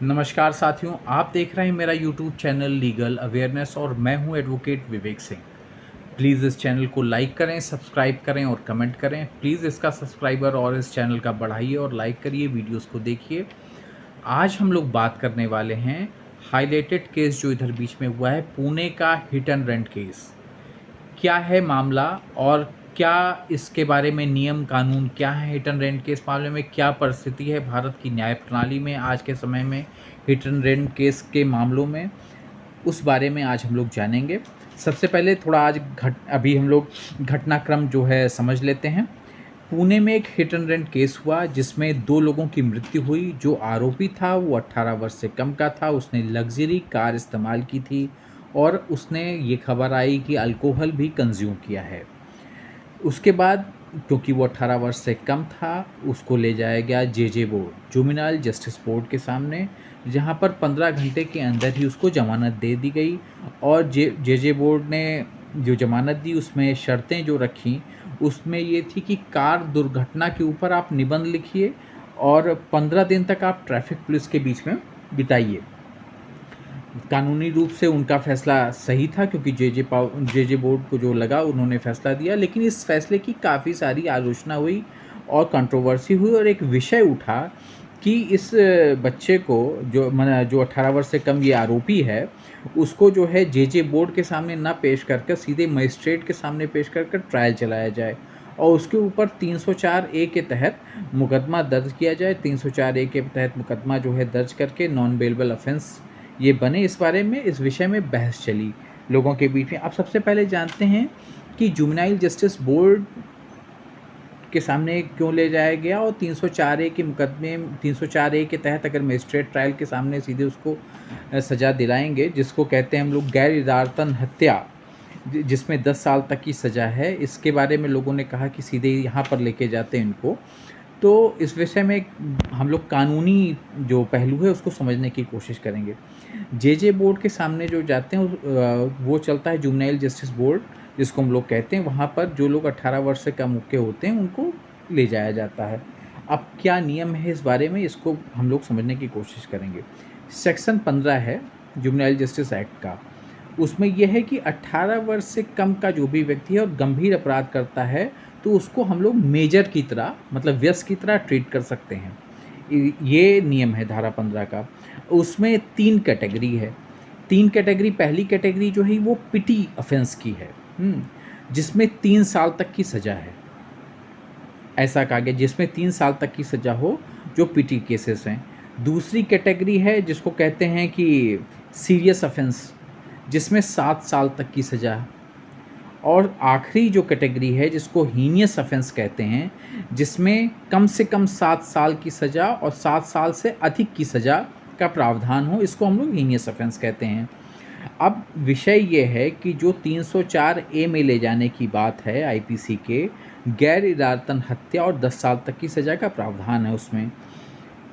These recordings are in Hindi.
नमस्कार साथियों, आप देख रहे हैं मेरा यूट्यूब चैनल लीगल अवेयरनेस और मैं हूं एडवोकेट विवेक सिंह। प्लीज़ इस चैनल को लाइक करें, सब्सक्राइब करें और कमेंट करें। प्लीज़ इसका सब्सक्राइबर और इस चैनल का बढ़ाइए और लाइक करिए, वीडियोस को देखिए। आज हम लोग बात करने वाले हैं हाईलाइटेड केस जो इधर बीच में हुआ है, पुणे का हिट एंड रन केस। क्या है मामला और क्या इसके बारे में नियम कानून क्या है? हिट एंड रन केस मामले में क्या परिस्थिति है भारत की न्याय प्रणाली में आज के समय में हिट एंड रन केस के मामलों में, उस बारे में आज हम लोग जानेंगे। सबसे पहले थोड़ा आज अभी हम लोग घटनाक्रम जो है समझ लेते हैं। पुणे में एक हिट एंड रन केस हुआ जिसमें 2 लोगों की मृत्यु हुई। जो आरोपी था वो 18 वर्ष से कम का था। उसने लग्ज़री कार इस्तेमाल की थी और उसने ये खबर आई कि अल्कोहल भी कंज़्यूम किया है। उसके बाद क्योंकि वो 18 वर्ष से कम था, उसको ले जाया गया JJ board, juvenile justice board के सामने, जहाँ पर 15 घंटे के अंदर ही उसको ज़मानत दे दी गई। और जेजे बोर्ड ने जो ज़मानत दी उसमें शर्तें जो रखीं, उसमें ये थी कि कार दुर्घटना के ऊपर आप निबंध लिखिए और 15 दिन तक आप ट्रैफिक पुलिस के बीच में बिताइए। कानूनी रूप से उनका फ़ैसला सही था क्योंकि जेजे बोर्ड को जो लगा उन्होंने फ़ैसला दिया, लेकिन इस फ़ैसले की काफ़ी सारी आलोचना हुई और कंट्रोवर्सी हुई और एक विषय उठा कि इस बच्चे को जो 18 वर्ष से कम ये आरोपी है, उसको जो है जेजे बोर्ड के सामने ना पेश कर कर सीधे मजिस्ट्रेट के सामने पेश कर कर ट्रायल चलाया जाए और उसके ऊपर 304 ए के तहत मुकदमा दर्ज किया जाए। 304 ए के तहत मुकदमा जो है दर्ज करके नॉन बेलेबल ऑफेंस ये बने। इस बारे में, इस विषय में बहस चली लोगों के बीच में। अब सबसे पहले जानते हैं कि जुवेनाइल जस्टिस बोर्ड के सामने क्यों ले जाया गया और 304 ए के मुकदमे 304 ए के तहत अगर मजिस्ट्रेट ट्रायल के सामने सीधे उसको सज़ा दिलाएंगे, जिसको कहते हैं हम लोग गैर इरादतन हत्या, जिसमें 10 साल तक की सज़ा है। इसके बारे में लोगों ने कहा कि सीधे यहाँ पर लेके जाते हैं इनको। तो इस विषय में हम लोग कानूनी जो पहलू है उसको समझने की कोशिश करेंगे। जेजे बोर्ड के सामने जो जाते हैं वो चलता है जुवेनाइल जस्टिस बोर्ड, जिसको हम लोग कहते हैं। वहाँ पर जो लोग 18 वर्ष से कम के होते हैं उनको ले जाया जाता है। अब क्या नियम है इस बारे में, इसको हम लोग समझने की कोशिश करेंगे। सेक्शन 15 है जुवेनाइल जस्टिस एक्ट का। उसमें यह है कि 18 वर्ष से कम का जो भी व्यक्ति है और गंभीर अपराध करता है तो उसको हम लोग मेजर की तरह, मतलब व्यस्क की तरह ट्रीट कर सकते हैं। ये नियम है धारा 15 का। उसमें 3 कैटेगरी है। 3 कैटेगरी, पहली कैटेगरी जो है वो पिटी ऑफेंस की है, जिसमें 3 साल तक की सज़ा है। ऐसा कहा गया जिसमें 3 साल तक की सज़ा हो, जो पिटी केसेस हैं। दूसरी कैटेगरी है जिसको कहते हैं कि सीरियस ऑफेंस, जिसमें 7 साल तक की सज़ा है। और आखिरी जो कैटेगरी है जिसको हीनियस ऑफेंस कहते हैं, जिसमें कम से कम 7 साल की सज़ा और 7 साल से अधिक की सज़ा का प्रावधान हो, इसको हम लोग हीनियस ऑफेंस कहते हैं। अब विषय ये है कि जो 304 ए में ले जाने की बात है आईपीसी के, गैर इरादतन हत्या और 10 साल तक की सज़ा का प्रावधान है उसमें।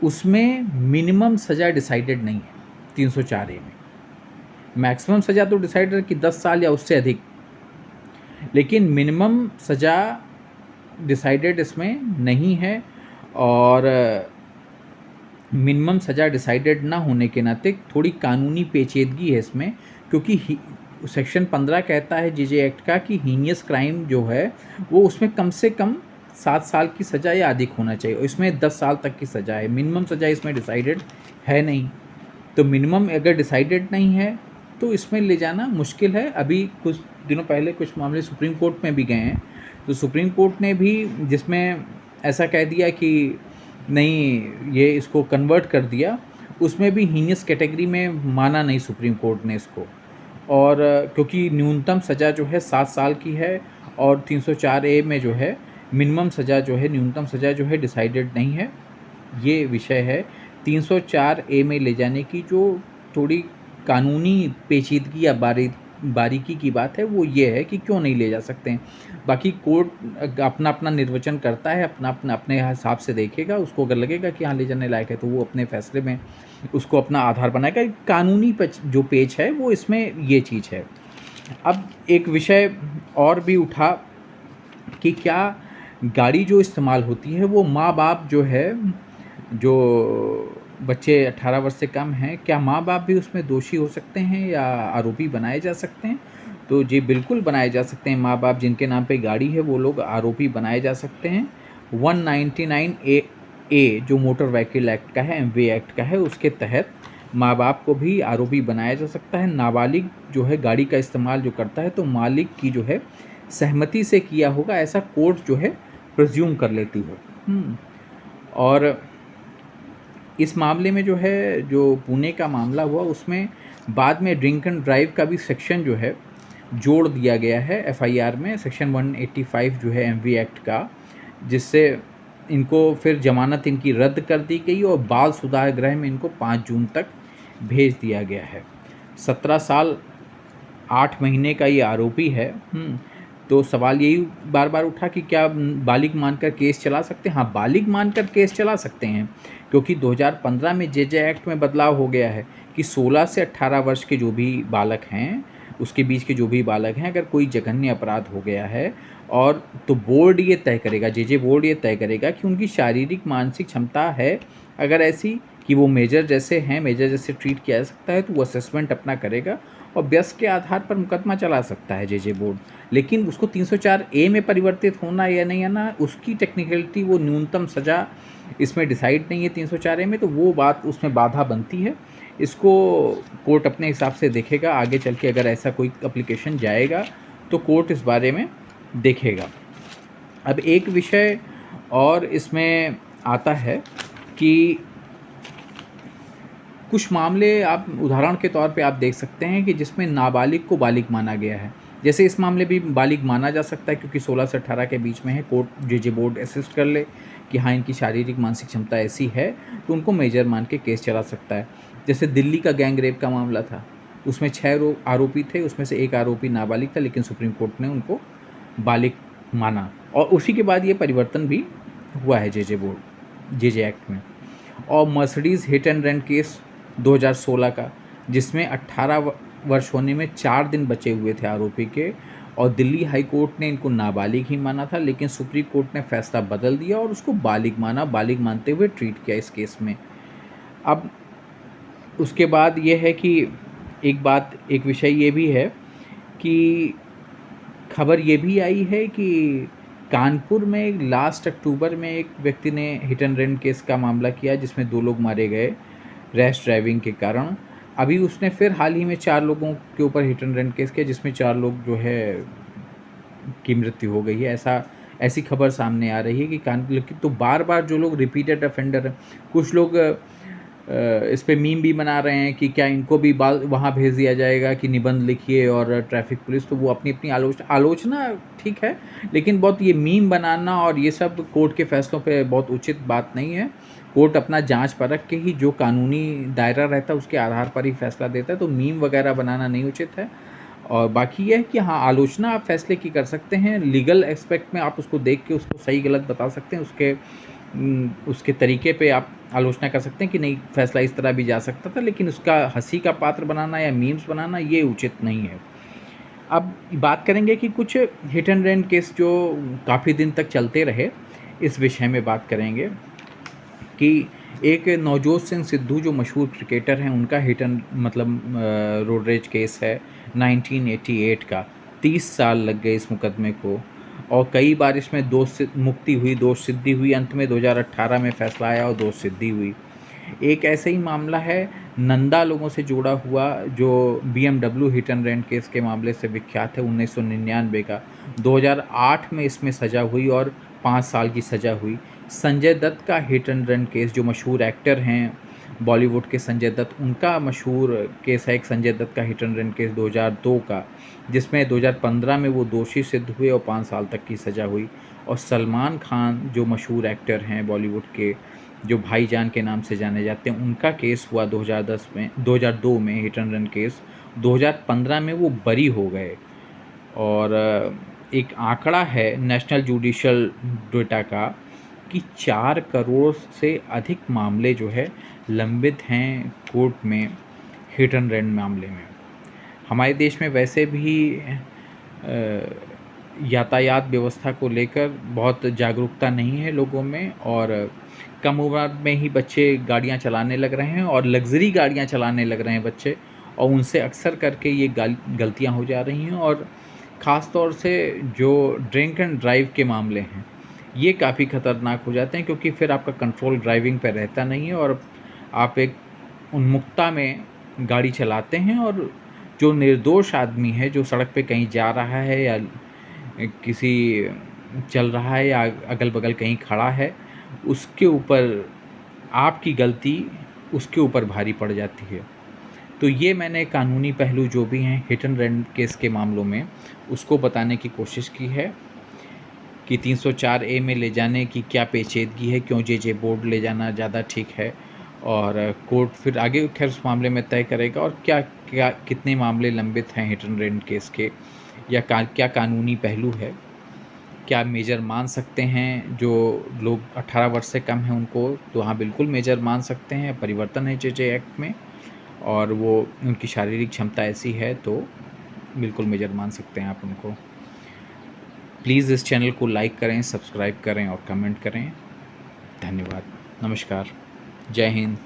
उसमें मिनिमम सज़ा डिसाइडेड नहीं है 304 ए में। मैक्सिमम सज़ा तो डिसाइडेड है कि 10 साल या उससे अधिक, लेकिन मिनिमम सज़ा डिसाइडेड इसमें नहीं है। और मिनिमम सज़ा डिसाइडेड ना होने के नाते थोड़ी कानूनी पेचीदगी है इसमें, क्योंकि सेक्शन 15 कहता है जेजे एक्ट का कि हीनियस क्राइम जो है वो उसमें कम से कम 7 साल की सज़ा या अधिक होना चाहिए और इसमें 10 साल तक की सज़ा है। मिनिमम सज़ा इसमें डिसाइडेड है नहीं, तो मिनिमम अगर डिसाइडेड नहीं है तो इसमें ले जाना मुश्किल है। अभी कुछ दिनों पहले कुछ मामले सुप्रीम कोर्ट में भी गए हैं, तो सुप्रीम कोर्ट ने भी जिसमें ऐसा कह दिया कि नहीं, ये इसको कन्वर्ट कर दिया, उसमें भी हीनियस कैटेगरी में माना नहीं सुप्रीम कोर्ट ने इसको। और क्योंकि न्यूनतम सज़ा जो है 7 साल की है और 304 ए में जो है मिनिमम सज़ा जो है, न्यूनतम सज़ा जो है डिसाइडेड नहीं है। ये विषय है 304 ए में ले जाने की। जो थोड़ी कानूनी पेचीदगी या बारीकी की बात है वो ये है कि क्यों नहीं ले जा सकते हैं। बाकी कोर्ट अपना अपना निर्वचन करता है, अपने हिसाब से देखेगा। उसको अगर लगेगा कि हाँ ले जाने लायक है तो वो अपने फैसले में उसको अपना आधार बनाएगा। कानूनी जो पेच है वो इसमें ये चीज़ है। अब एक विषय और भी उठा कि क्या गाड़ी जो इस्तेमाल होती है वो माँ बाप जो है, जो बच्चे 18 वर्ष से कम हैं, क्या माँ-बाप भी उसमें दोषी हो सकते हैं या आरोपी बनाए जा सकते हैं? तो जी, बिल्कुल बनाए जा सकते हैं। माँ-बाप जिनके नाम पे गाड़ी है, वो लोग आरोपी बनाए जा सकते हैं। 199 ए जो मोटर व्हीकल एक्ट का है, एमवी एक्ट का है, उसके तहत माँ-बाप को भी आरोपी बनाया जा सकता है। नाबालिग जो है गाड़ी का इस्तेमाल जो करता है, तो मालिक की जो है सहमति से किया होगा, ऐसा कोर्ट जो है प्रिज़्यूम कर लेती है। और इस मामले में जो है, जो पुणे का मामला हुआ, उसमें बाद में ड्रिंक एंड ड्राइव का भी सेक्शन जो है जोड़ दिया गया है एफआईआर में, सेक्शन 185 जो है एमवी एक्ट का, जिससे इनको फिर ज़मानत इनकी रद्द कर दी गई और बाल सुधार गृह में इनको 5 जून तक भेज दिया गया है। 17 साल 8 महीने का ये आरोपी है। तो सवाल यही बार-बार उठा कि क्या बालिग मानकर केस चला सकते हैं? हाँ, बालिग मानकर केस चला सकते हैं, क्योंकि 2015 में जेजे एक्ट में बदलाव हो गया है कि 16 से 18 वर्ष के जो भी बालक हैं, उसके बीच के जो भी बालक हैं, अगर कोई जघन्य अपराध हो गया है और तो बोर्ड ये तय करेगा, जेजे बोर्ड ये तय करेगा कि उनकी शारीरिक मानसिक क्षमता है अगर ऐसी कि वो मेजर जैसे हैं, मेजर जैसे ट्रीट किया जा सकता है, तो वो असेसमेंट अपना करेगा और व्यस के आधार पर मुकदमा चला सकता है जेजे बोर्ड। लेकिन उसको 304 ए में परिवर्तित होना या नहीं आना, उसकी टेक्निकलिटी, वो न्यूनतम सज़ा इसमें डिसाइड नहीं है 304 ए में, तो वो बात उसमें बाधा बनती है। इसको कोर्ट अपने हिसाब से देखेगा, आगे चल के अगर ऐसा कोई एप्लीकेशन जाएगा तो कोर्ट इस बारे में देखेगा। अब एक विषय और इसमें आता है कि कुछ मामले आप उदाहरण के तौर पे आप देख सकते हैं कि जिसमें नाबालिग को बालिग माना गया है। जैसे इस मामले भी बालिग माना जा सकता है क्योंकि 16 से 18 के बीच में है। कोर्ट जेजे बोर्ड असिस्ट कर ले कि हाँ, इनकी शारीरिक मानसिक क्षमता ऐसी है, तो उनको मेजर मान के केस चला सकता है। जैसे दिल्ली का गैंग रेप का मामला था, उसमें 6 आरोपी थे, उसमें से 1 आरोपी नाबालिग था, लेकिन सुप्रीम कोर्ट ने उनको बालिग माना और उसी के बाद ये परिवर्तन भी हुआ है जेजे एक्ट में। और Mercedes hit and run case 2016 का, जिसमें 18 वर्ष होने में 4 दिन बचे हुए थे आरोपी के, और दिल्ली हाई कोर्ट ने इनको नाबालिग ही माना था, लेकिन सुप्रीम कोर्ट ने फैसला बदल दिया और उसको बालिग माना, बालिग मानते हुए ट्रीट किया इस केस में। अब उसके बाद ये है कि एक विषय ये भी है कि खबर ये भी आई है कि कानपुर में लास्ट अक्टूबर में एक व्यक्ति ने हिट एंड रन केस का मामला किया, जिसमें 2 लोग मारे गए रैश ड्राइविंग के कारण। अभी उसने फिर हाल ही में 4 लोगों के ऊपर हिट एंड रन केस किया, जिसमें 4 लोग जो है की मृत्यु हो गई है। ऐसी खबर सामने आ रही है कि लेकिन तो बार-बार जो लोग रिपीटेड ऑफेंडर हैं, कुछ लोग इस पे मीम भी बना रहे हैं कि क्या इनको भी वहाँ भेज दिया जाएगा कि निबंध लिखिए और ट्रैफिक पुलिस, तो वो अपनी आलोचना ठीक है, लेकिन बहुत ये मीम बनाना और ये सब कोर्ट के फैसलों पे बहुत उचित बात नहीं है। कोर्ट अपना जांच परख के ही जो कानूनी दायरा रहता है उसके आधार पर ही फैसला देता है, तो मीम वगैरह बनाना नहीं उचित है। और बाकी ये है कि हाँ, आलोचना आप फैसले की कर सकते हैं, लीगल एस्पेक्ट में आप उसको देख के उसको सही गलत बता सकते हैं, उसके तरीके पे आप आलोचना कर सकते हैं कि नहीं, फैसला इस तरह भी जा सकता था, लेकिन उसका हँसी का पात्र बनाना या मीम्स बनाना ये उचित नहीं है। अब बात करेंगे कि कुछ हिट एंड रन केस जो काफ़ी दिन तक चलते रहे, इस विषय में बात करेंगे कि एक नवजोत सिंह सिद्धू जो मशहूर क्रिकेटर हैं, उनका hit and road rage case है 1988 का। 30 साल लग गए इस मुकदमे को और कई बार इसमें दोष सिद्धि हुई, अंत में 2018 में फैसला आया और दोष सिद्धि हुई। एक ऐसा ही मामला है नंदा लोगों से जुड़ा हुआ, जो BMW hit and run case के मामले से विख्यात है, 1999 का। 2008 में इसमें सज़ा हुई और 5 साल की सज़ा हुई। संजय दत्त का हिट एंड रन केस, जो मशहूर एक्टर हैं बॉलीवुड के संजय दत्त, उनका मशहूर केस है एक संजय दत्त का हिट एंड रन केस 2002 का, जिसमें 2015 में वो दोषी सिद्ध हुए और 5 साल तक की सज़ा हुई। और सलमान खान जो मशहूर एक्टर हैं बॉलीवुड के, जो भाईजान के नाम से जाने जाते हैं, उनका केस हुआ 2002 में हिट एंड रन केस। 2015 में वो बरी हो गए। और एक आंकड़ा है नेशनल जुडिशल डेटा का कि 4 करोड़ से अधिक मामले जो है लंबित हैं कोर्ट में हिट एंड रन मामले में। हमारे देश में वैसे भी यातायात व्यवस्था को लेकर बहुत जागरूकता नहीं है लोगों में, और कम उम्र में ही बच्चे गाड़ियाँ चलाने लग रहे हैं और लग्ज़री गाड़ियाँ चलाने लग रहे हैं बच्चे, और उनसे अक्सर करके ये गलतियाँ हो जा रही हैं। और ख़ास तौर से जो ड्रिंक एंड ड्राइव के मामले हैं, ये काफ़ी ख़तरनाक हो जाते हैं, क्योंकि फिर आपका कंट्रोल ड्राइविंग पे रहता नहीं है और आप एक उन्मुखता में गाड़ी चलाते हैं, और जो निर्दोष आदमी है, जो सड़क पे कहीं जा रहा है या किसी चल रहा है या अगल-बगल कहीं खड़ा है, उसके ऊपर आपकी गलती उसके ऊपर भारी पड़ जाती है। तो ये मैंने कानूनी पहलू जो भी हैं हिट एंड रन केस के मामलों में, उसको बताने की कोशिश की है कि 304 ए में ले जाने की क्या पेचीदगी है, क्यों जेजे बोर्ड ले जाना ज़्यादा ठीक है, और कोर्ट फिर आगे खैर उस मामले में तय करेगा, और क्या क्या कितने मामले लंबित हैं हिट एंड रन केस के, या क्या कानूनी पहलू है, क्या मेजर मान सकते हैं जो लोग 18 वर्ष से कम हैं उनको, तो हाँ बिल्कुल मेजर मान सकते हैं, परिवर्तन है जेजे एक्ट में, और वो उनकी शारीरिक क्षमता ऐसी है तो बिल्कुल मेजर मान सकते हैं आप उनको। प्लीज़ इस चैनल को लाइक करें, सब्सक्राइब करें और कमेंट करें। धन्यवाद। नमस्कार। जय हिंद।